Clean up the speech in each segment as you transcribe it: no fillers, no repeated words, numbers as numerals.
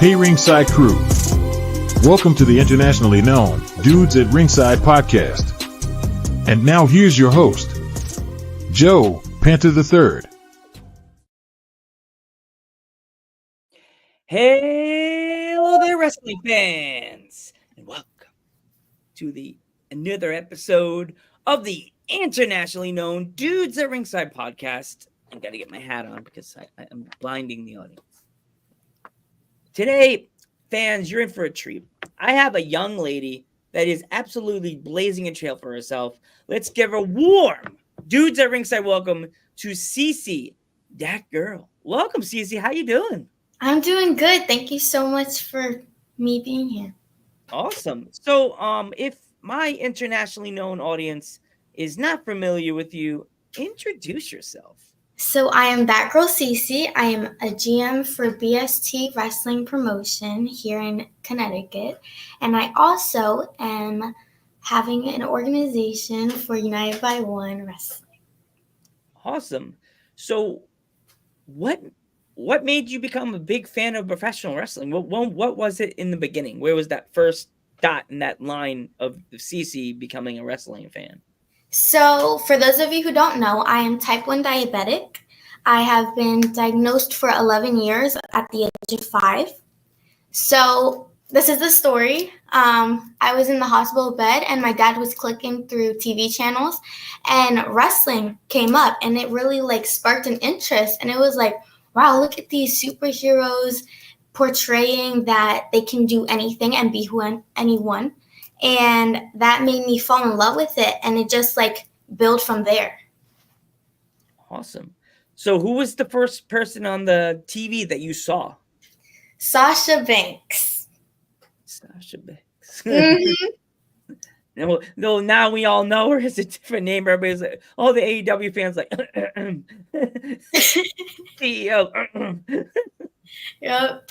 Hey Ringside crew, welcome to the internationally known Dudes at Ringside podcast. And now here's your host, Joe, Panther the Third. Hello there, wrestling fans, and welcome to another episode of the internationally known Dudes at Ringside podcast. I gotta get my hat on because I'm blinding the audience. Today, fans, you're in for a treat. I have a young lady that is absolutely blazing a trail for herself. Let's give a warm Dudes at Ringside welcome to Cece, that girl. Welcome, Cece. How you doing? I'm doing good. Thank you so much for me being here. Awesome. So, if my internationally known audience is not familiar with you, introduce yourself. So I am DatgirlCece. I am a GM for BST Wrestling Promotion here in Connecticut. And I also am having an organization for United by One Wrestling. Awesome. So what made you become a big fan of professional wrestling? What was it in the beginning? Where was that first dot in that line of Cece becoming a wrestling fan? So for those of you who don't know, I am type 1 diabetic. I have been diagnosed for 11 years at the age of 5. So this is the story. I was in the hospital bed and my dad was clicking through TV channels and wrestling came up and it really sparked an interest. And it was like, wow, look at these superheroes portraying that they can do anything and be anyone. And that made me fall in love with it. And it just built from there. Awesome. So who was the first person on the TV that you saw? Sasha Banks. Sasha Banks. Mm-hmm. No, now we all know her. It's a different name. Everybody's like, all the AEW fans CEO. Yep.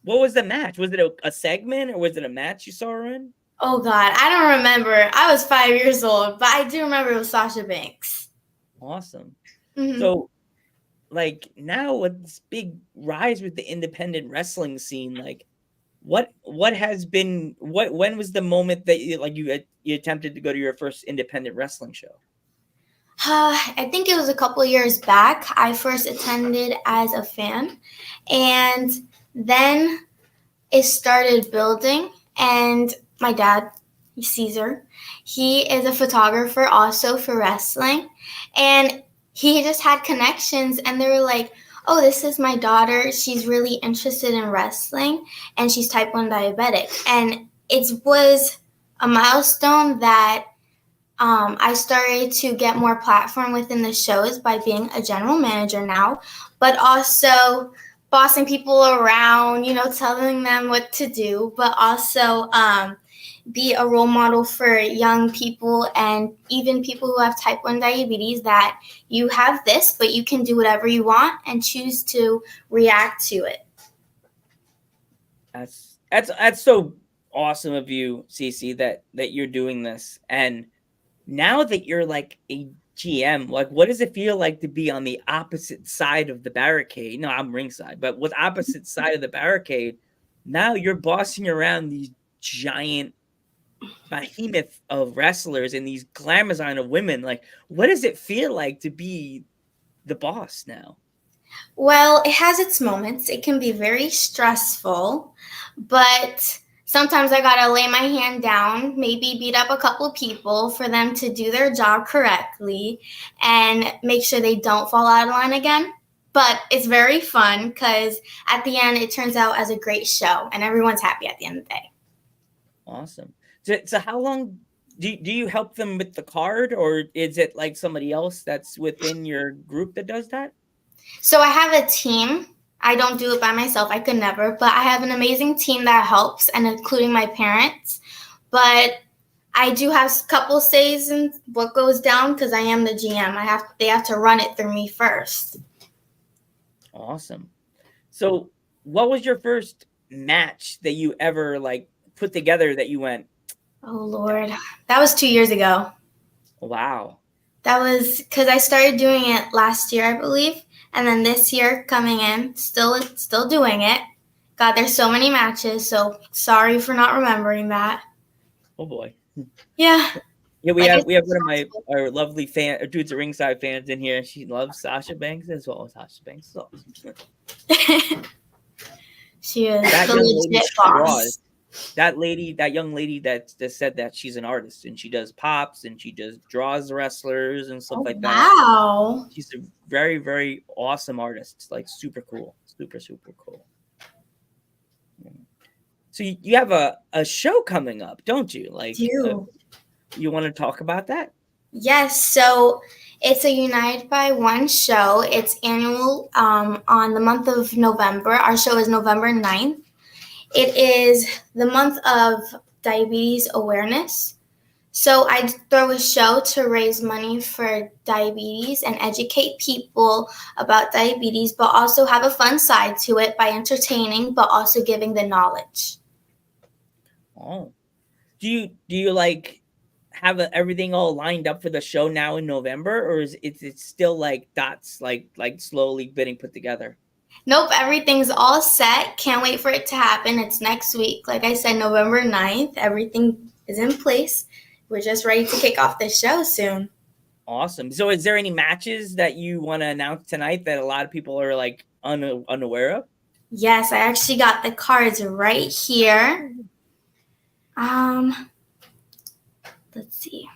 What was the match? Was it a segment or was it a match you saw her in? Oh, God. I don't remember. I was 5 years old, but I do remember it was Sasha Banks. Awesome. Mm-hmm. So, now with this big rise with the independent wrestling scene, when was the moment that you attempted to go to your first independent wrestling show? I think it was a couple of years back. I first attended as a fan, and then it started building, and my dad, Caesar, he is a photographer also for wrestling, and he just had connections, and they were like, oh, this is my daughter. She's really interested in wrestling, and she's type 1 diabetic. And it was a milestone that I started to get more platform within the shows by being a general manager now, but also bossing people around, telling them what to do, but also be a role model for young people and even people who have type 1 diabetes, that you have this, but you can do whatever you want and choose to react to it. That's so awesome of you, Cece, that you're doing this. And now that you're a GM, what does it feel like to be on the opposite side of the barricade? No, I'm ringside, but with opposite side of the barricade, now you're bossing around these giant behemoth of wrestlers and these glamazon of women. What does it feel like to be the boss now? Well, it has its moments. It can be very stressful, but sometimes I gotta lay my hand down, maybe beat up a couple people for them to do their job correctly and make sure they don't fall out of line again. But it's very fun because at the end, it turns out as a great show and everyone's happy at the end of the day. Awesome. So how long do you help them with the card, or is it somebody else that's within your group that does that? So I have a team I don't do it by myself. I could never. But I have an amazing team that helps, and including my parents. But I do have a couple says in what goes down because I am the GM. They have to run it through me first. Awesome. So, what was your first match that you ever like put together that you went, oh Lord, that was 2 years ago. wow? That was because I started doing it last year, I believe, and then this year coming in, still doing it. God, there's so many matches, so sorry for not remembering that. Oh boy. Yeah. Yeah, we have one of our lovely dudes at Ringside fans in here. She loves Sasha Banks as well. Sasha Banks is awesome. She is That the young lady legit boss. that young lady that said that she's an artist and she does pops and she just draws wrestlers and stuff like that. Wow. She's a very, very awesome artist. Like super cool. Super, super cool. So you have a show coming up, don't you? Like, you want to talk about that? Yes. So it's a United by One show. It's annual on the month of November. Our show is November 9th. It is the month of diabetes awareness. So I throw a show to raise money for diabetes and educate people about diabetes, but also have a fun side to it by entertaining, but also giving the knowledge. Oh, do you like have everything all lined up for the show now in November, or is it still like dots like slowly getting put together? Nope, everything's all set. Can't wait for it to happen. It's next week. Like I said, November 9th. Everything is in place. We're just ready to kick off the show soon. Awesome. So is there any matches that you want to announce tonight that a lot of people are like unaware of? Yes, I actually got the cards right here. Let's see.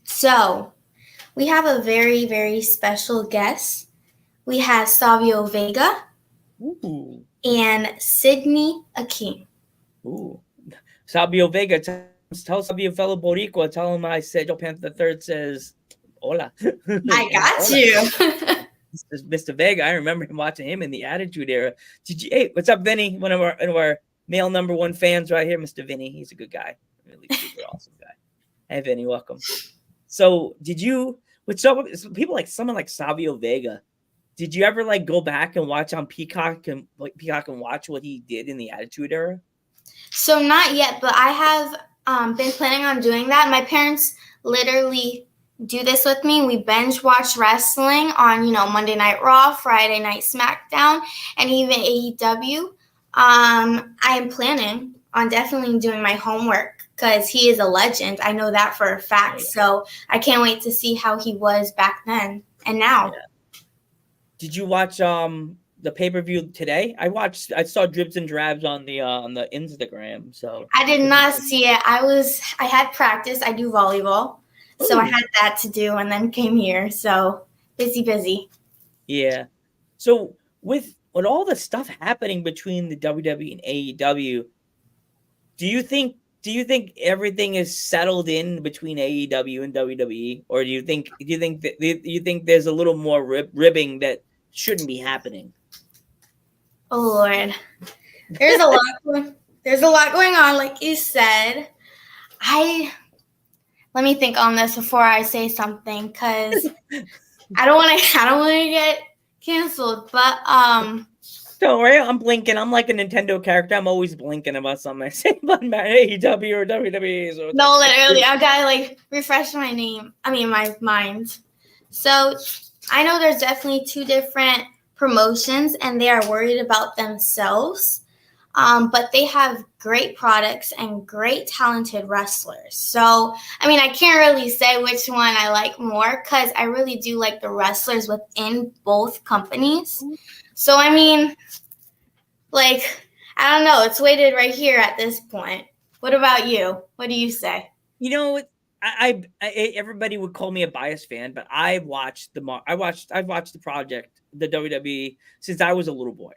So we have a very, very special guest. We have Savio Vega. Ooh. And Sydney Akeem. Ooh. Savio Vega, tell Savio fellow Boricua, tell him I said Joe Panther III says hola. I got hola. You. Mr. Vega, I remember him watching him in the Attitude Era. Hey, what's up, Vinny? One of our male number one fans right here, Mr. Vinny. He's a good guy. Really super awesome guy. Hey, Vinny, welcome. So with people like someone like Savio Vega, did you ever like go back and watch on Peacock and watch what he did in the Attitude Era? So not yet, but I have been planning on doing that. My parents literally do this with me. We binge watch wrestling on, Monday Night Raw, Friday Night SmackDown, and even AEW. I am planning on definitely doing my homework because he is a legend. I know that for a fact. Oh, yeah. So I can't wait to see how he was back then and now. Yeah. Did you watch the pay-per-view today? I saw dribs and drabs on the Instagram. So I did not see it. I had practice. I do volleyball. Ooh. So I had that to do and then came here. So busy. Yeah. So with all the stuff happening between the WWE and AEW, do you think everything is settled in between AEW and WWE, or do you think there's a little more ribbing that shouldn't be happening? Oh Lord, there's a lot going on, like you said. Let me think on this before I say something, because I don't want to get canceled. But don't worry, I'm blinking. I'm like a Nintendo character. I'm always blinking about something I say about AEW or WWE. No, literally, I gotta refresh my mind. So I know there's definitely two different promotions, and they are worried about themselves. But they have great products and great talented wrestlers. So, I can't really say which one I like more because I really do like the wrestlers within both companies. So, I don't know. It's weighted right here at this point. What about you? What do you say? I everybody would call me a biased fan, but I've watched the project, the WWE, since I was a little boy.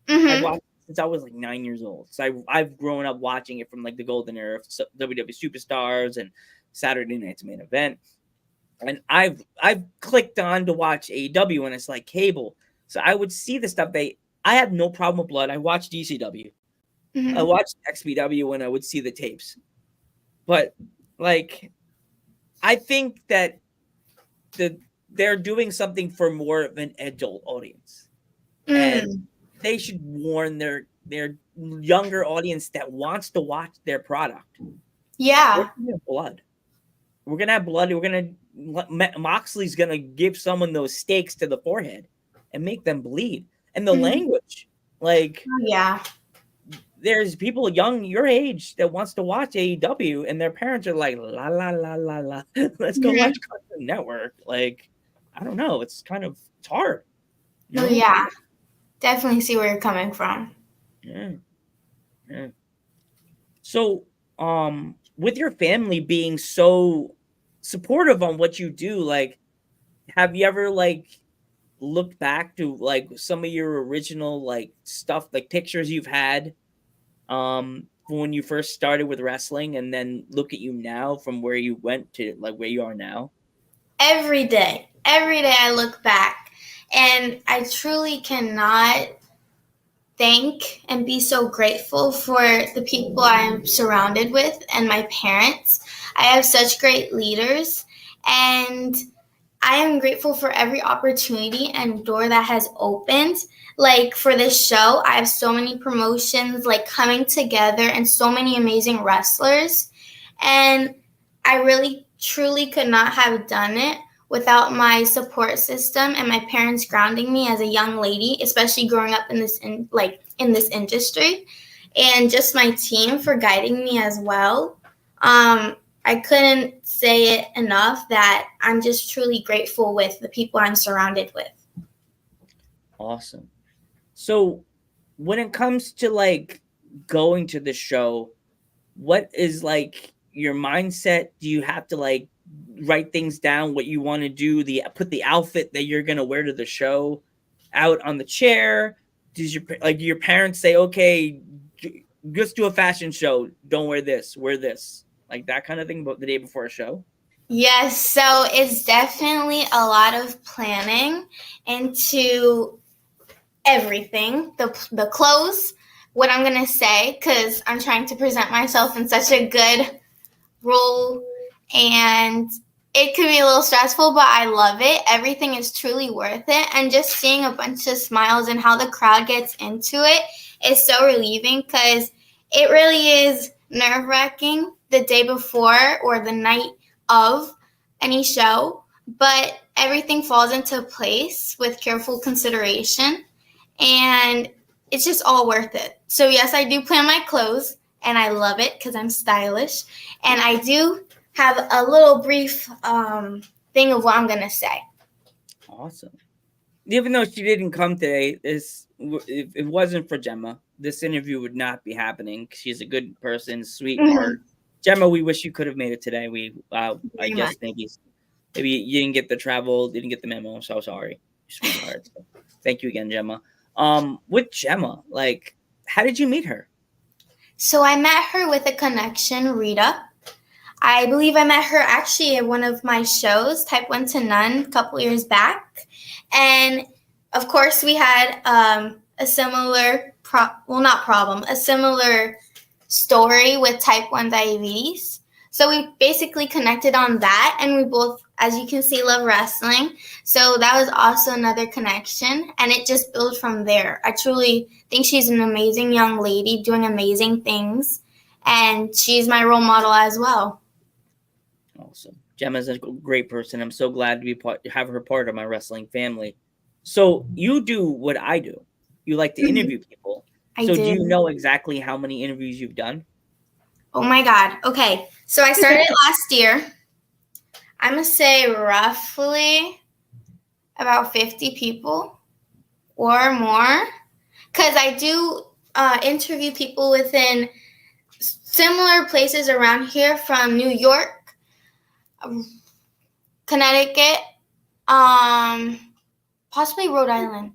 Mm-hmm. I've watched since I was like 9 years old. So I've grown up watching it from like the golden era of WWE Superstars and Saturday Night's Main Event. And I've clicked on to watch AEW when it's like cable. So I would see the stuff I have no problem with blood. I watched DCW. Mhm. I watched XPW when I would see the tapes. But like, I think that they're doing something for more of an adult audience, and Mm. they should warn their younger audience that wants to watch their product. Yeah. We're gonna have blood. We're gonna have blood. Moxley's gonna give someone those stakes to the forehead and make them bleed. And the Mhm. language, like, Oh, yeah. there's people young your age that wants to watch AEW, and their parents are like, la la la la la, let's go Mhm. watch Cartoon Network. Like, I don't know. It's hard. You Oh, know? yeah. Definitely see where you're coming from. Yeah. Yeah. So, with your family being so supportive on what you do, like, have you ever like looked back to like some of your original like stuff, like pictures you've had, when you first started with wrestling, and then look at you now from where you went to like where you are now? Every day I look back and I truly cannot thank and be so grateful for the people I'm surrounded with and my parents. I have such great leaders, and I am grateful for every opportunity and door that has opened. Like for this show, I have so many promotions like coming together and so many amazing wrestlers. And I really truly could not have done it without my support system and my parents grounding me as a young lady, especially growing up in this industry, and just my team for guiding me as well. I couldn't say it enough that I'm just truly grateful with the people I'm surrounded with. Awesome. So, when it comes to like going to the show, what is like your mindset? Do you have to like write things down, what you want to do, put the outfit that you're gonna wear to the show out on the chair? Does your parents say, okay, just do a fashion show, don't wear this, like that kind of thing, but the day before a show? Yes, so it's definitely a lot of planning into everything, the clothes, what I'm going to say, because I'm trying to present myself in such a good role, and it could be a little stressful, but I love it. Everything is truly worth it, and just seeing a bunch of smiles and how the crowd gets into it is so relieving, because it really is nerve-wracking the day before or the night of any show, but everything falls into place with careful consideration, and it's just all worth it. So yes, I do plan my clothes, and I love it because I'm stylish, and I do have a little brief thing of what I'm gonna say. Awesome. Even though she didn't come today, if it wasn't for Jemma, this interview would not be happening. She's a good person, sweetheart. Jemma, we wish you could have made it today. I guess maybe you didn't get the travel, didn't get the memo. So sorry, sweetheart. So, thank you again, Jemma. With Jemma, like, how did you meet her? So I met her with a connection, Rita. I believe I met her actually at one of my shows, Type 1 to None, a couple years back. And of course, we had a similar, a similar story with Type 1 diabetes. So we basically connected on that, and we both, as you can see, love wrestling. So that was also another connection, and it just built from there. I truly think she's an amazing young lady doing amazing things, and she's my role model as well. Awesome. Gemma's a great person. I'm so glad to have her part of my wrestling family. So you do what I do. You like to interview people. So do you know exactly how many interviews you've done? Oh my God. Okay. So I started last year. I'm going to say roughly about 50 people or more. Because I do interview people within similar places around here, from New York, Connecticut, possibly Rhode Island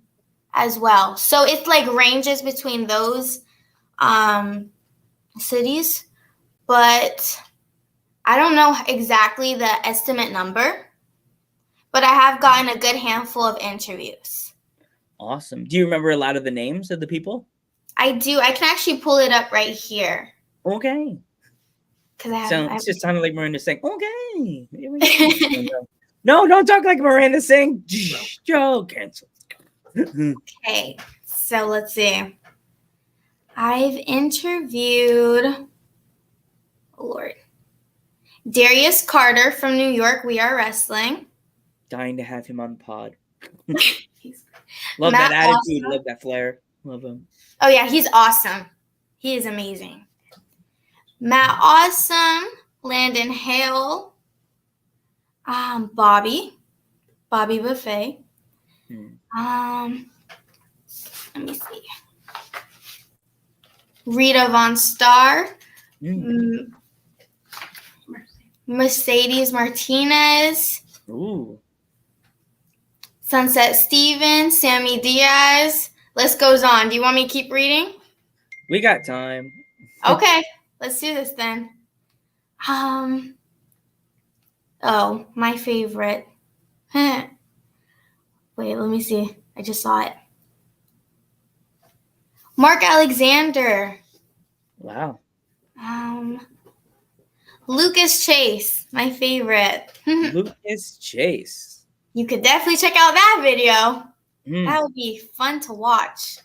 as well. So it's like ranges between those cities. But I don't know exactly the estimate number, but I have gotten a good handful of interviews. Awesome. Do you remember a lot of the names of the people? I do. I can actually pull it up right here. Okay. Because I So have. it's just sounding like Miranda saying, okay. Here we go. No, don't talk like Miranda saying, Joe, cancel. Okay. So let's see. I've interviewed, oh Lord, Darius Carter from New York. We Are Wrestling. Dying to have him on the pod. He's- Love Matt that attitude. Awesome. Love that flair. Love him. Oh yeah, he's awesome. He is amazing. Matt Awesome, Landon Hale, Bobby Buffet. Let me see. Rita Von Starr, Mercedes Martinez, Ooh. Sunset Stevens, Sammy Diaz. List goes on. Do you want me to keep reading? We got time. Okay, let's do this then. Oh, my favorite. Wait, let me see. I just saw it. Mark Alexander. Wow. Lucas Chase, my favorite. Lucas Chase. You could definitely check out that video. That would be fun to watch.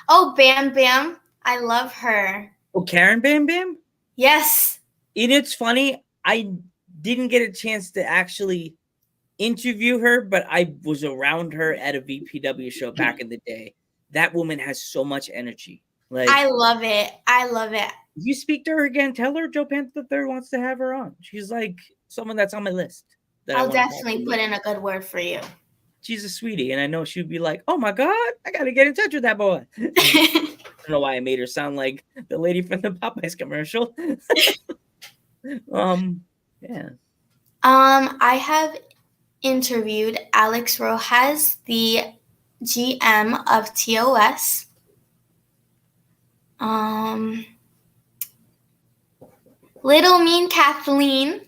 Oh, Bam Bam. I love her. Oh, Karen Bam Bam? Yes. And it's funny. I didn't get a chance to actually interview her, but I was around her at a VPW show back in the day. That woman has so much energy. Like, I love it. I love it. You speak to her again. Tell her Joe Panther III wants to have her on. She's like someone that's on my list. I'll definitely put in a good word for you. She's a sweetie, and I know she'd be like, "Oh my God, I gotta get in touch with that boy." I don't know why I made her sound like the lady from the Popeyes commercial. Yeah. I have interviewed Alex Rojas, the GM of TOS. Little Mean Kathleen.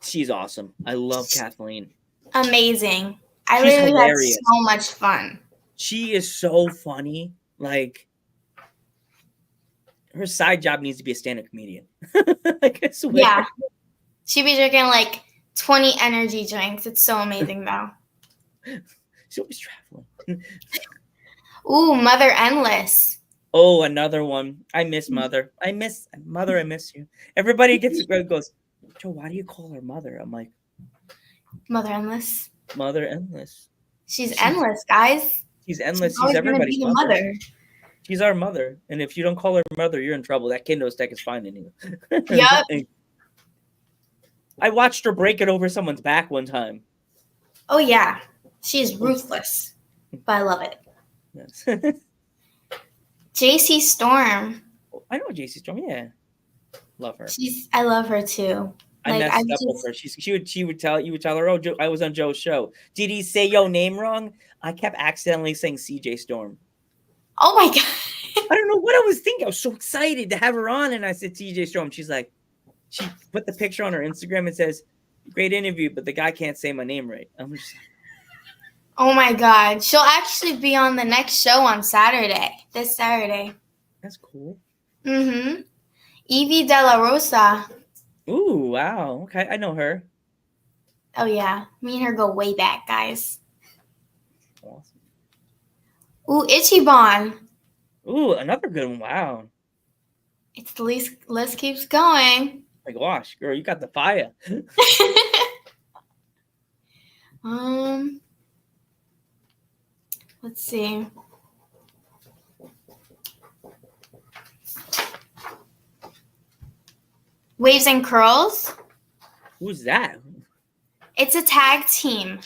She's awesome. I love Kathleen. Amazing. I She's literally hilarious. had so much fun. She is so funny. Like, her side job needs to be a stand-up comedian. Like, I swear. Yeah. She'd be drinking like 20 energy drinks. It's so amazing though. She's always traveling. Ooh, Mother Endless. Oh, another one. I miss Mother. I miss you. Everybody goes, Joe, why do you call her Mother? I'm like, Mother Endless. Mother Endless. She's endless, guys. She's endless. She's everybody's be mother. She's our mother. And if you don't call her mother, you're in trouble. That kendo stick is finding you. Yep. I watched her break it over someone's back one time. Oh, yeah. She's ruthless. But I love it. Yes. JC Storm. I know JC Storm, yeah. Love her. I love her too. I messed up with her. You would tell her, oh, Joe, I was on Joe's show. Did he say your name wrong? I kept accidentally saying CJ Storm. Oh my God. I don't know what I was thinking. I was so excited to have her on, and I said CJ Storm. She's like, she put the picture on her Instagram and says, great interview, but the guy can't say my name right. I'm just like, oh my God. She'll actually be on the next show on Saturday. This Saturday. That's cool. Mm-hmm. Evie De La Rosa. Ooh, wow. Okay, I know her. Oh, yeah. Me and her go way back, guys. Awesome. Ooh, Ichiban. Ooh, another good one. Wow. It's the list keeps going. My gosh, girl, you got the fire. Let's see. Waves and Curls. Who's that? It's a tag team.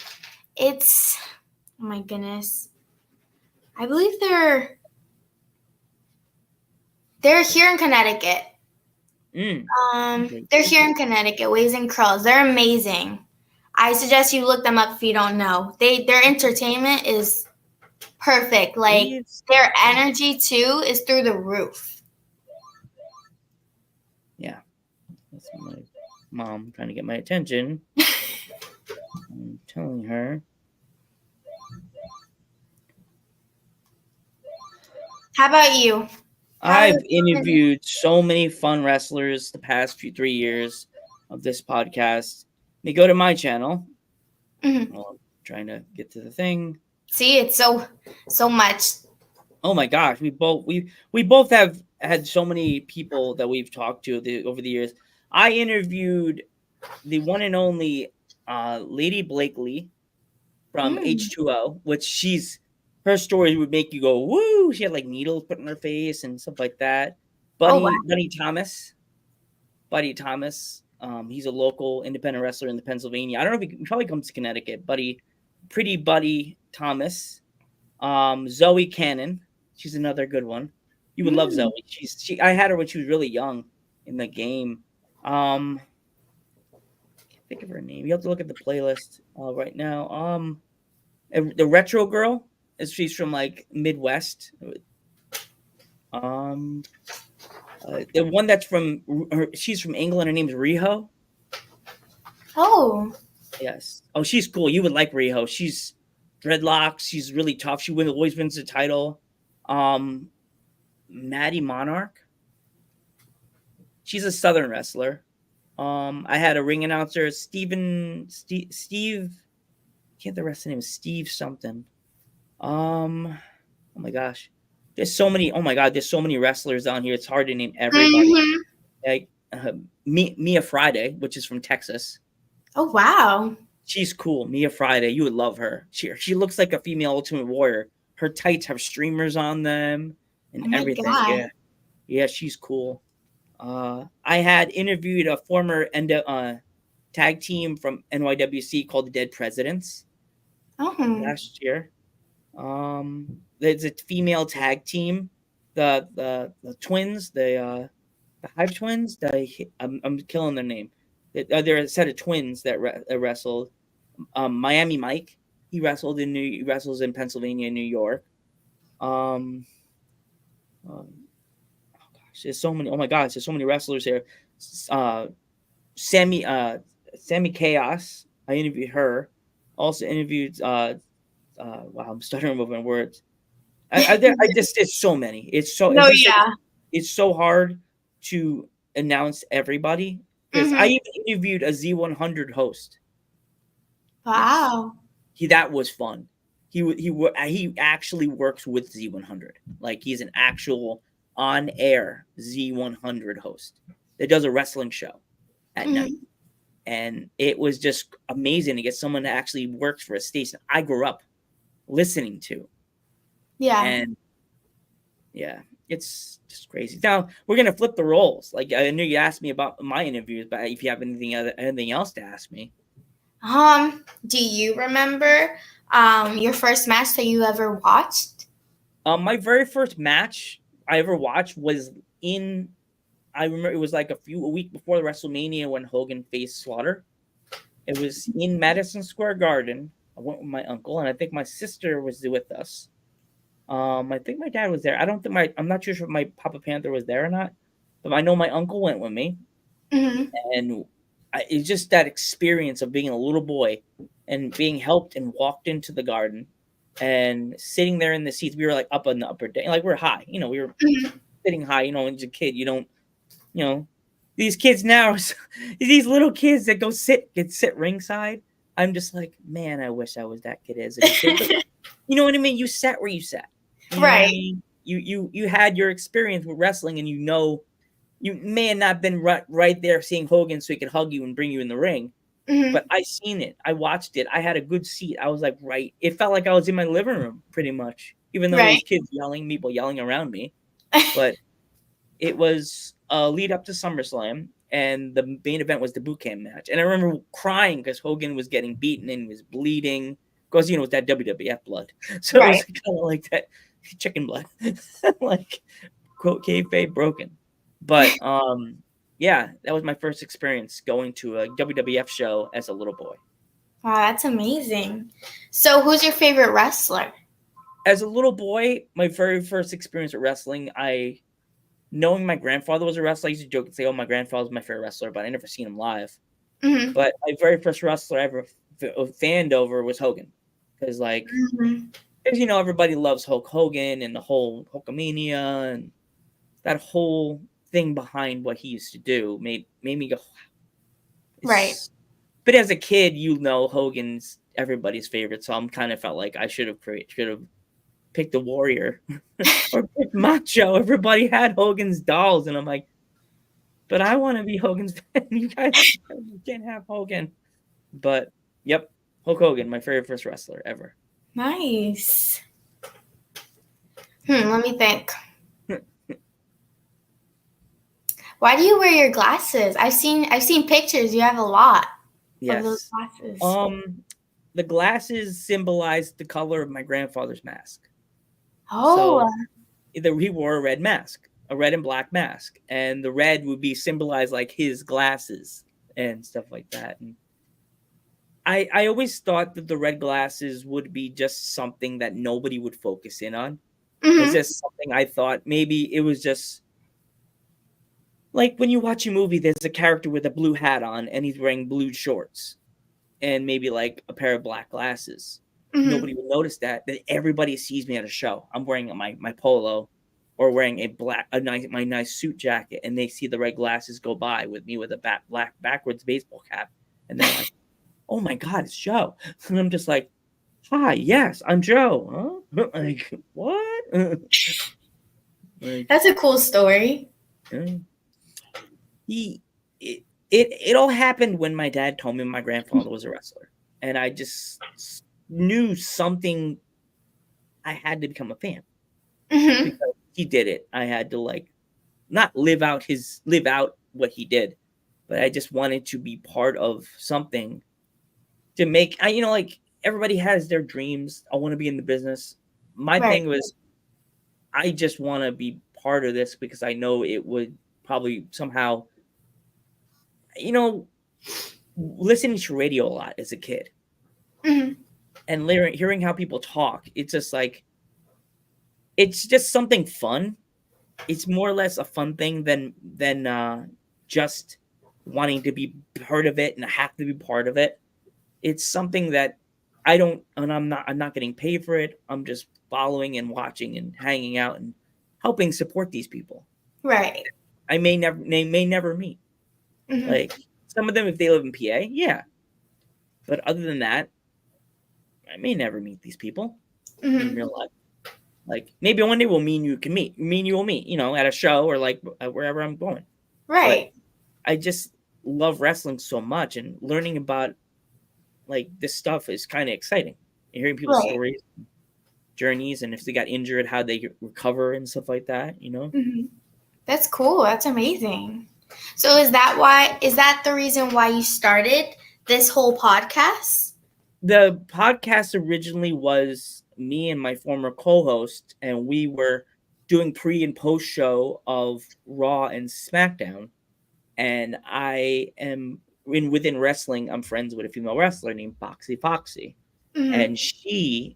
It's, oh my goodness. I believe they're here in Connecticut. They're here in Connecticut. Waves and Curls. They're amazing. I suggest you look them up if you don't know. Their entertainment is perfect. Like, their energy too is through the roof. Yeah. That's my mom trying to get my attention. I'm telling her. How about you? I've interviewed so many fun wrestlers the past 3 years of this podcast. They go to my channel. Mhm. Well, I'm trying to get to the thing. See, it's so much. Oh my gosh, we both have had so many people that we've talked to over the years. I interviewed the one and only Lady Blakely from Mm. H2O, which her story would make you go woo. She had like needles put in her face and stuff like that. Oh wow. Buddy Thomas. He's a local independent wrestler in the Pennsylvania. I don't know if he probably comes to Connecticut. Pretty Buddy Thomas. Zoe Cannon. She's another good one. You would love Zoe. I had her when she was really young in the game. Can't think of her name. You have to look at the playlist right now. The Retro Girl, she's from like Midwest. The one that's she's from England. Her name's Riho. Oh. Yes. Oh, she's cool. You would like Riho. She's dreadlocks. She's really tough. She always wins the title. Maddie Monarch. She's a Southern wrestler. I had a ring announcer, Steve. Can't the rest of the name is Steve something. Oh my gosh. There's so many. Oh my God, there's so many wrestlers on here. It's hard to name everybody. Mm-hmm. Like Mia Friday, which is from Texas. Oh wow. She's cool. Mia Friday, you would love her. She looks like a female Ultimate Warrior. Her tights have streamers on them and everything. God. Yeah, she's cool. I had interviewed a former tag team from NYWC called the Dead Presidents last year. There's a female tag team, the twins, the Hive Twins. I'm killing their name. They're a set of twins that wrestled. Miami Mike, he wrestles in Pennsylvania and New York. Oh gosh, there's so many. Oh my gosh, there's so many wrestlers here. Sammy Chaos, I interviewed her. Also interviewed. Wow, I'm stuttering over my words. It's so many. It's so hard to announce everybody because I even interviewed a Z100 host. Wow. That was fun. He actually works with Z100. Like he's an actual on-air Z100 host that does a wrestling show at night. And it was just amazing to get someone that actually works for a station I grew up listening to. Yeah. And yeah, it's just crazy. Now we're gonna flip the roles. Like I knew you asked me about my interviews, but if you have anything else to ask me. Do you remember your first match that you ever watched? My very first match I ever watched was I remember it was like a week before the WrestleMania when Hogan faced Slaughter. It was in Madison Square Garden. I went with my uncle, and I think my sister was with us. I think my dad was there. I'm not sure if my Papa Panther was there or not, but I know my uncle went with me. And it's just that experience of being a little boy and being helped and walked into the garden and sitting there in the seats. We were like up on the upper deck, like we're high, we were sitting high, as a kid, you don't, these kids now, these little kids that sit ringside. I'm just like, man, I wish I was that kid as a kid. But, you know what I mean? You sat where you sat. You know right. I mean? You had your experience with wrestling, and you may have not been right there seeing Hogan so he could hug you and bring you in the ring. But I seen it. I watched it. I had a good seat. I was like, right. It felt like I was in my living room pretty much, even though there was kids people yelling around me. But it was a lead up to SummerSlam, and the main event was the boot camp match. And I remember crying because Hogan was getting beaten and was bleeding. Because, it's that WWF blood. So it was kind of like that chicken blood. Like, quote, kayfabe broken. But, yeah, that was my first experience going to a WWF show as a little boy. Wow, that's amazing. So who's your favorite wrestler? As a little boy, my very first experience with wrestling, knowing my grandfather was a wrestler, I used to joke and say, oh, my grandfather's my favorite wrestler, but I never seen him live. But my very first wrestler I ever fanned over was Hogan. Because, Because, everybody loves Hulk Hogan and the whole Hulkamania and that whole thing behind what he used to do made me go, Right. But as a kid, Hogan's everybody's favorite, so I'm kind of felt like I should have picked a Warrior or picked Macho. Everybody had Hogan's dolls, and I'm like, but I want to be Hogan's fan. You guys can't have Hogan. But yep, Hulk Hogan, my favorite first wrestler ever. Nice. Let me think. Why do you wear your glasses? I've seen pictures. You have a lot of those glasses. The glasses symbolize the color of my grandfather's mask. Oh. So he wore a red mask, a red and black mask, and the red would be symbolized like his glasses and stuff like that. And I always thought that the red glasses would be just something that nobody would focus in on. It's just something I thought maybe it was just like when you watch a movie, there's a character with a blue hat on and he's wearing blue shorts and maybe like a pair of black glasses. Nobody would notice that. Then everybody sees me at a show. I'm wearing my polo or wearing my nice suit jacket, and they see the red glasses go by with me with a black backwards baseball cap, and they're like, "Oh my God, it's Joe!" And I'm just like, "Hi, yes, I'm Joe." Huh? Like what? That's a cool story. It all happened when my dad told me my grandfather was a wrestler, and I just knew something. I had to become a fan because he did it. I had to not live out what he did, but I just wanted to be part of something to make. Everybody has their dreams. I want to be in the business. My thing was, I just want to be part of this because I know it would probably somehow, listening to radio a lot as a kid. And hearing how people talk, it's just it's just something fun. It's more or less a fun thing than just wanting to be part of it and have to be part of it. It's something that I'm not getting paid for it. I'm just following and watching and hanging out and helping support these people. Right. They may never meet. Like some of them, if they live in PA, yeah. But other than that, I may never meet these people in real life. Like maybe one day me and you will meet, at a show or wherever I'm going. Right. But I just love wrestling so much, and learning about this stuff is kind of exciting. And hearing people's stories, journeys, and if they got injured, how they recover and stuff like that, That's cool. That's amazing. So is that the reason why you started this whole podcast? The podcast originally was me and my former co-host, and we were doing pre and post show of Raw and SmackDown. And I am within wrestling. I'm friends with a female wrestler named Foxy, and she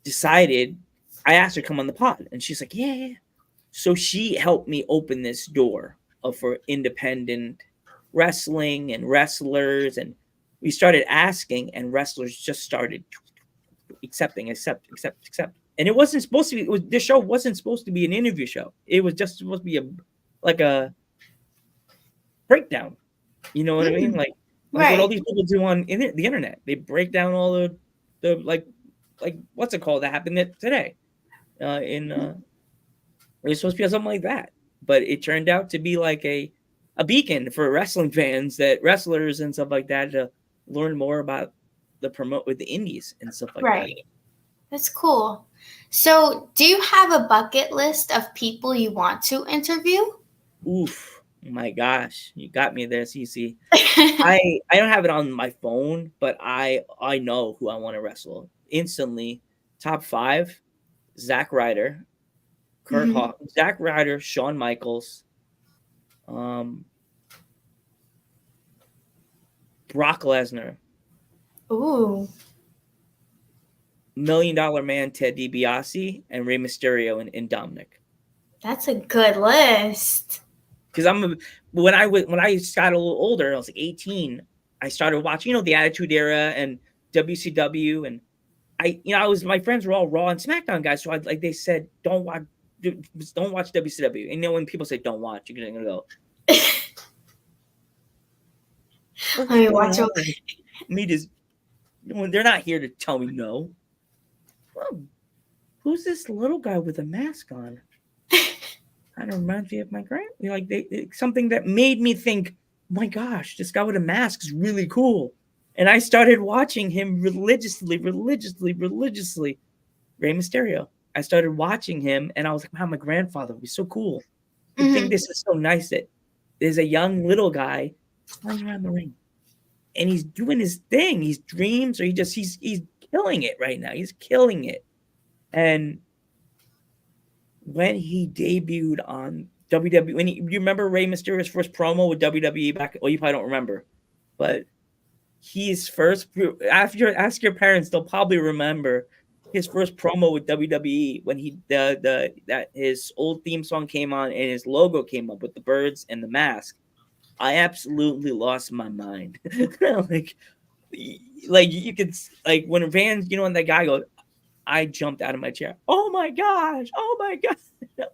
decided. I asked her to come on the pod, and she's like, "Yeah." So she helped me open this door for independent wrestling and wrestlers, and we started asking, and wrestlers just started accepting. And it wasn't supposed to be. This show wasn't supposed to be an interview show. It was just supposed to be a breakdown. You know what I mean? Like what all these people do on the internet. They break down all the what's it called that happened today. It was supposed to be something like that, but it turned out to be like a beacon for wrestling fans, that wrestlers and stuff like that, to learn more about promote with the indies and stuff like that. That's cool. So do you have a bucket list of people you want to interview? Oof, my gosh, you got me there, Cece. I don't have it on my phone, but I know who I want to wrestle instantly. Top 5: Zack Ryder, Kurt Hawk, Zack Ryder, Shawn Michaels, Brock Lesnar. Ooh. $1 Million Man Ted DiBiase, and Rey Mysterio and Dominic. That's a good list. Because when I got a little older, I was like 18. I started watching, the Attitude Era and WCW, and my friends were all Raw and SmackDown guys, so they said don't watch WCW. And when people say don't watch, you're gonna go. Let me watch it. They're not here to tell me no. Well, who's this little guy with a mask on? Kind of reminds me of my something that made me think, oh my gosh, this guy with a mask is really cool. And I started watching him religiously. Rey Mysterio. I started watching him, and I was like, wow, my grandfather would be so cool. I think this is so nice that there's a young little guy flying around the ring. And he's doing his thing. He's dreams, or he's killing it right now. He's killing it. And when he debuted on WWE, you remember Rey Mysterio's first promo with WWE back? Well, you probably don't remember, but ask your parents, they'll probably remember his first promo with WWE when his old theme song came on and his logo came up with the birds and the mask. I absolutely lost my mind. You could when fans, when that guy goes, I jumped out of my chair. Oh my gosh! Oh my god!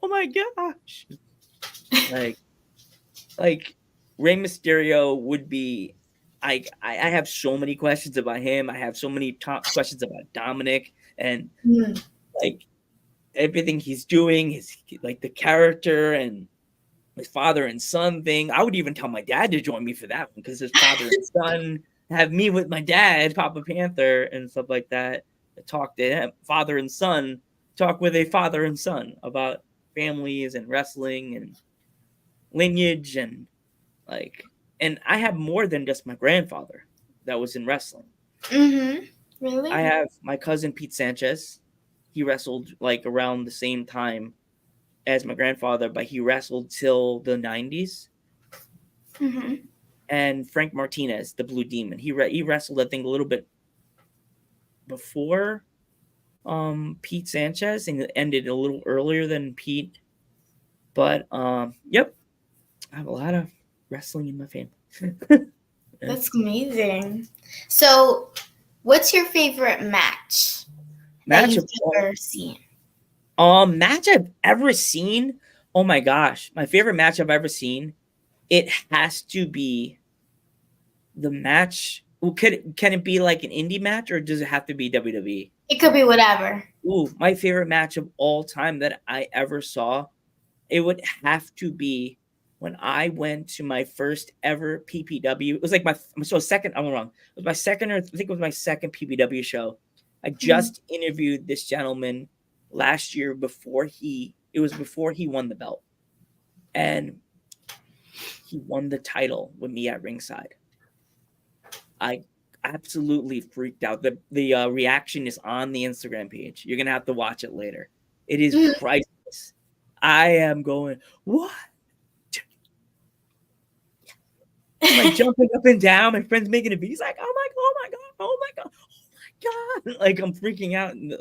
Oh my gosh! Rey Mysterio would be. I have so many questions about him. I have so many questions about Dominic and everything he's doing. His the character and his father and son thing. I would even tell my dad to join me for that one because his father and son have me with my dad, Papa Panther, and stuff like that. Talk to him, father and son. Talk with a father and son about families and wrestling and lineage and And I have more than just my grandfather that was in wrestling. Really? I have my cousin Pete Sanchez. He wrestled around the same time as my grandfather, but he wrestled till the 90s. And Frank Martinez, the Blue Demon, he wrestled, I think, a little bit before Pete Sanchez, and it ended a little earlier than Pete. But yep, I have a lot of wrestling in my family. That's amazing. So, what's your favorite match that you've ever seen? Match I've ever seen? Oh my gosh, my favorite match I've ever seen. It has to be the match. Well, can it be like an indie match, or does it have to be WWE? It could be whatever. Ooh, my favorite match of all time that I ever saw. It would have to be when I went to my first ever PPW. It was second. I'm wrong. It was my second, or I think it was my second PPW show. I just interviewed this gentleman last year before he won the belt, and he won the title with me at ringside. I absolutely freaked out. The reaction is on the Instagram page. You're gonna have to watch it later. It is priceless. I am going, what? I'm jumping up and down. My friend's making a video. He's like, oh my god. I'm freaking out, and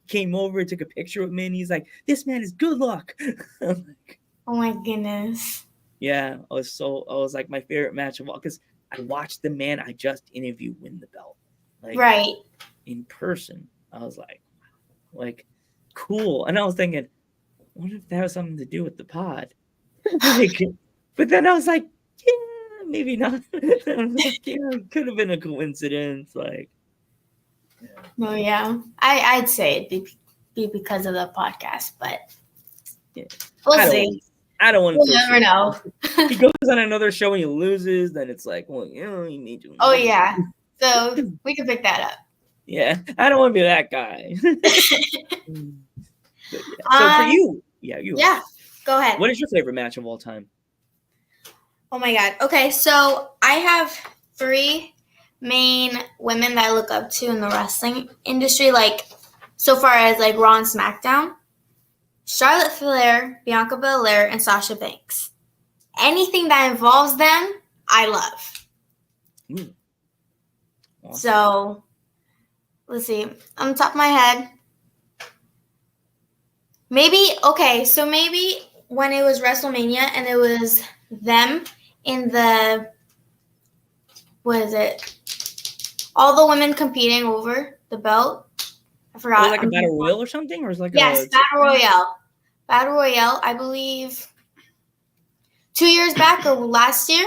came over, took a picture with me, and he's like, this man is good luck. I'm like, oh my goodness. Yeah, I was like, my favorite match of all, because I watched the man I just interviewed win the belt. Right. In person. I was like, cool. And I was thinking, what if that has something to do with the pod? But then I was like, yeah, maybe not. It could have been a coincidence. Oh yeah, I'd say it'd be because of the podcast, but we'll see. I don't want to. We'll never know. He goes on another show and he loses, then it's like, well, you need to. Oh yeah, so we can pick that up. Yeah, I don't want to be that guy. So for you, you. Yeah, go ahead. What is your favorite match of all time? Oh my god. Okay, so I have 3 main women that I look up to in the wrestling industry, so far as Raw and SmackDown. Charlotte Flair, Bianca Belair, and Sasha Banks. Anything that involves them, I love. Awesome. So, let's see. On the top of my head, maybe when it was WrestleMania and it was them in the, what is it? all the women competing over the belt. I forgot. Or like a battle royal or something, or is like yes, battle royale. Battle royale. I believe 2 years back or last year.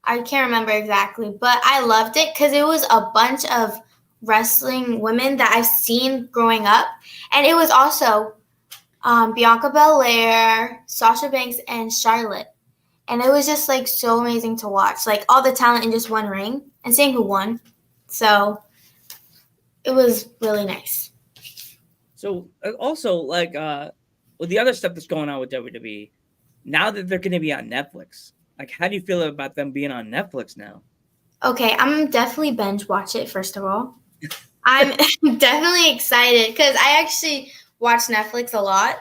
I can't remember exactly, but I loved it because it was a bunch of wrestling women that I've seen growing up, and it was also Bianca Belair, Sasha Banks, and Charlotte. And it was just like so amazing to watch, like all the talent in just one ring, and seeing who won. So it was really nice. So also like with the other stuff that's going on with WWE, now that they're going to be on Netflix, like how do you feel about them being on Netflix now? Okay, I'm definitely binge watch it first of all. I'm definitely excited because I actually watch Netflix a lot.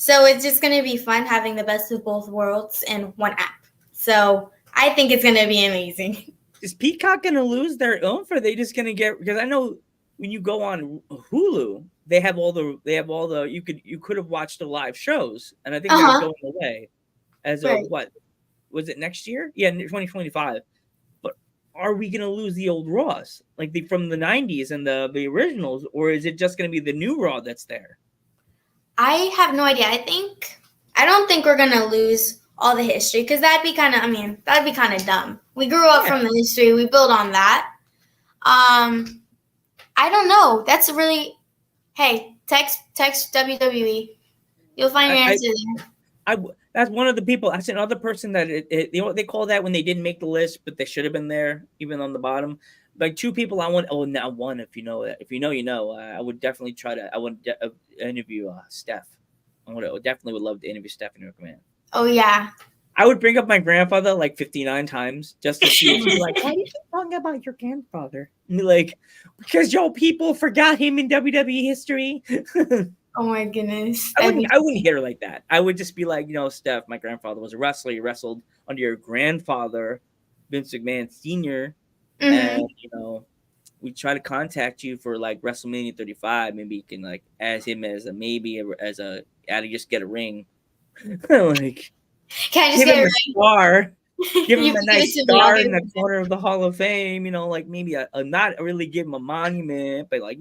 So it's just going to be fun having the best of both worlds in one app. So I think it's going to be amazing. Is Peacock going to lose their oomph, or are they just going to get? Because I know when you go on Hulu, they have all the you could have watched the live shows, and I think they're going away as of what was it next year? Yeah, 2025. But are we going to lose the old Raws like from the 90s and the originals, or is it just going to be the new Raw that's there? I have no idea. I don't think we're going to lose all the history because that'd be kind of dumb. We grew up from the history. We build on that. I don't know. That's really, hey, text WWE. You'll find your answer there. That's one of the people. That's another person that they call that when they didn't make the list, but they should have been there, even on the bottom. Like two people I want. Oh, now one. If you know that, if you know, you know. I would definitely try to. I would interview Steph. Definitely would love to interview Stephanie McMahon. Oh yeah. I would bring up my grandfather like 59 times just to see if she's like, why do you keep talking about your grandfather? And like, because people forgot him in WWE history. Oh my goodness. I wouldn't hit her like that. I would just be like, Steph, my grandfather was a wrestler. He wrestled under your grandfather, Vince McMahon Sr. Mm-hmm. And, we try to contact you for like WrestleMania 35. Maybe you can like add him as just get a ring. Like, can I just get a star? Give him a nice star in the corner of the Hall of Fame. Like maybe not really give him a monument, but like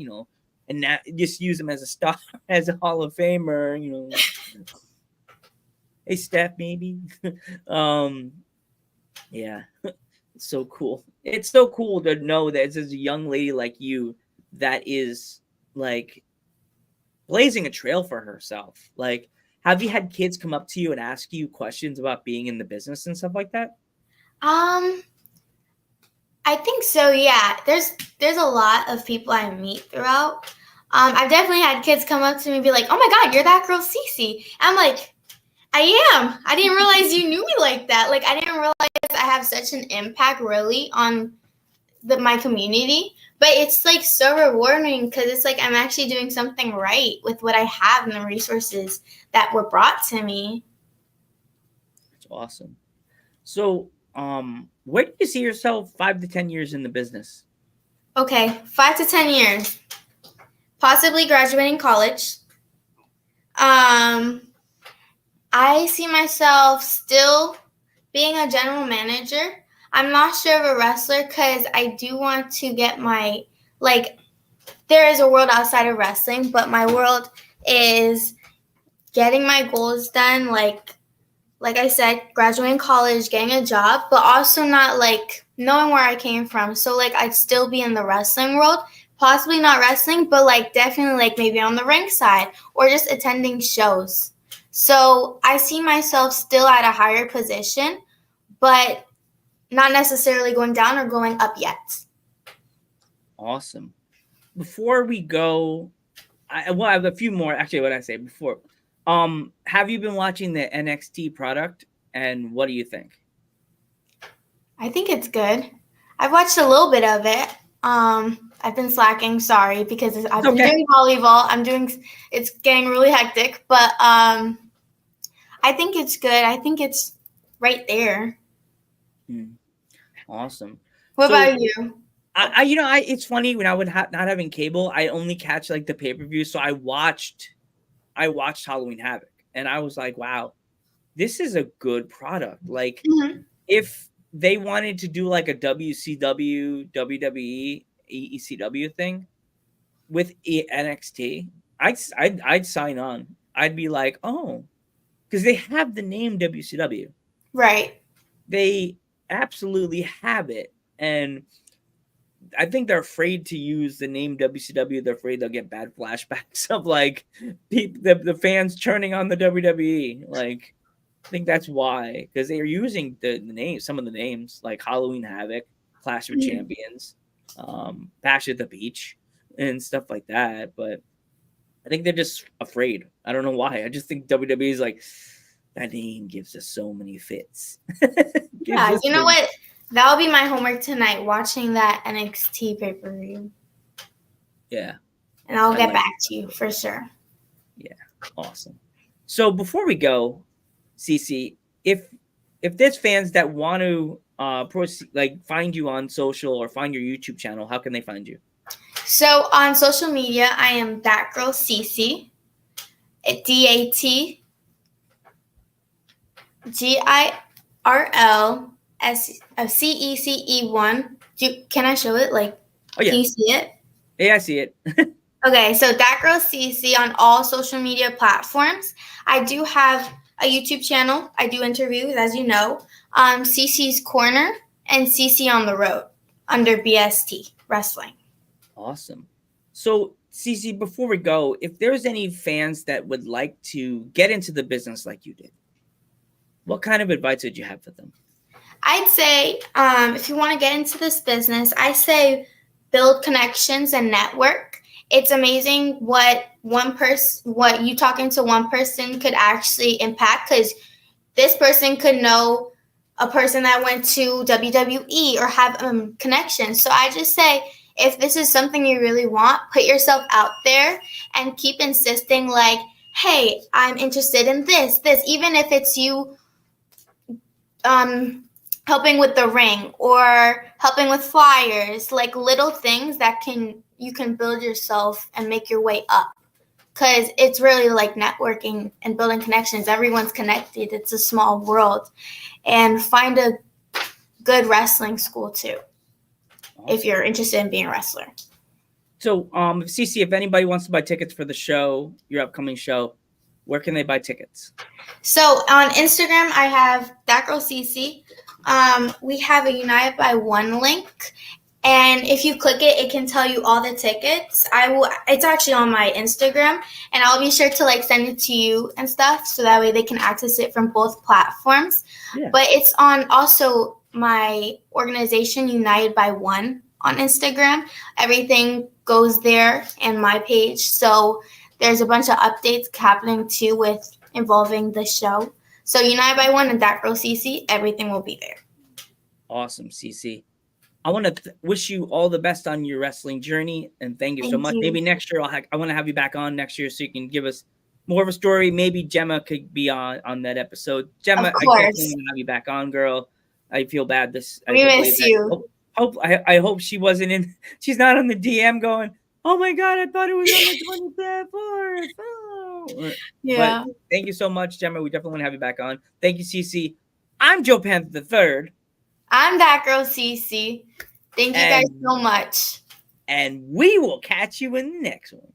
and that just use him as a star, as a Hall of Famer. Hey Steph, maybe. Yeah, it's so cool. It's so cool to know that there's a young lady like you that is like blazing a trail for herself. Like, have you had kids come up to you and ask you questions about being in the business and stuff like that? I think so. Yeah, there's a lot of people I meet throughout. I've definitely had kids come up to me and be like, "Oh my God, you're that girl, Cece." I'm like, I am. I didn't realize you knew me like that. Like, I didn't realize I have such an impact really on my community. But it's like so rewarding because it's like I'm actually doing something right with what I have and the resources that were brought to me. That's awesome. So, where do you see yourself 5 to 10 years in the business? Okay, 5 to 10 years. Possibly graduating college. I see myself still being a general manager. I'm not sure of a wrestler because I do want to get there is a world outside of wrestling, but my world is getting my goals done, like I said, graduating college, getting a job, but also not knowing where I came from. So I'd still be in the wrestling world, possibly not wrestling, but definitely maybe on the ringside or just attending shows. So I see myself still at a higher position, but not necessarily going down or going up yet. Awesome. Before we go, I have a few more. Actually, what I say before. Have you been watching the NXT product, and what do you think? I think it's good. I've watched a little bit of it. I've been slacking, sorry, because I've been doing volleyball. It's getting really hectic, but I think it's good. I think it's right there. Awesome. What about you? It's funny when I would not having cable, I only catch the pay-per-view. So I watched Halloween Havoc, and I was like, wow, this is a good product. If they wanted to do like a WCW, WWE, ECW thing with NXT, I'd sign on. I'd be like, oh, because they have the name WCW. Right. They absolutely have it. And I think they're afraid to use the name WCW. They're afraid they'll get bad flashbacks of like the fans churning on the WWE. Like, I think that's why, because they are using the names, some of the names like Halloween Havoc, Clash of Champions, Bash at the Beach, and stuff like that. But I think they're just afraid. I don't know why. I just think WWE is like, that name gives us so many fits. Yeah, you know what? That'll be my homework tonight, watching that NXT pay-per-view. Yeah. And I'll get back to you for sure. Yeah, awesome. So before we go, Cece, if there's fans that want to find you on social or find your YouTube channel, how can they find you? So on social media, I am DatgirlCece, DatgirlCece1. Can I show it? Like, oh, yeah. Can you see it? Yeah, I see it. Okay, so DatgirlCece on all social media platforms. I do have a YouTube channel. I do interviews, as you know, Cece's Corner and Cece on the Road under BST Wrestling. Awesome. So, Cece, before we go, if there's any fans that would like to get into the business like you did, what kind of advice would you have for them? I'd say if you want to get into this business, I say build connections and network. It's amazing what you talking to one person could actually impact, because this person could know a person that went to WWE or have connections. So I just say, if this is something you really want, put yourself out there and keep insisting like, hey, I'm interested in this, even if it's you helping with the ring or helping with flyers, like little things that you can build yourself and make your way up. Because it's really like networking and building connections. Everyone's connected. It's a small world. And find a good wrestling school too, if you're interested in being a wrestler. So, Cece, if anybody wants to buy tickets for the show, your upcoming show, where can they buy tickets? So on Instagram, I have DatgirlCece. We have a United by One link. And if you click it, it can tell you all the tickets. It's actually on my Instagram, and I'll be sure to like send it to you and stuff, so that way they can access it from both platforms. Yeah. But it's on also my organization, United by One, on Instagram. Everything goes there and my page. So there's a bunch of updates happening too with involving the show. So United by One and DatgirlCece, everything will be there. Awesome, Cece. I want to wish you all the best on your wrestling journey, and thank you so much. Maybe next year I want to have you back on next year so you can give us more of a story. Maybe Jemma could be on that episode. Jemma, I definitely want to have you back on, girl. I feel bad. We miss you. I hope she wasn't in. She's not on the DM going, oh my God, I thought it was on the 24th. Oh. Yeah. But thank you so much, Jemma. We definitely want to have you back on. Thank you, Cece. I'm Joe Panther III. I'm DatgirlCece. Thank you guys so much. And we will catch you in the next one.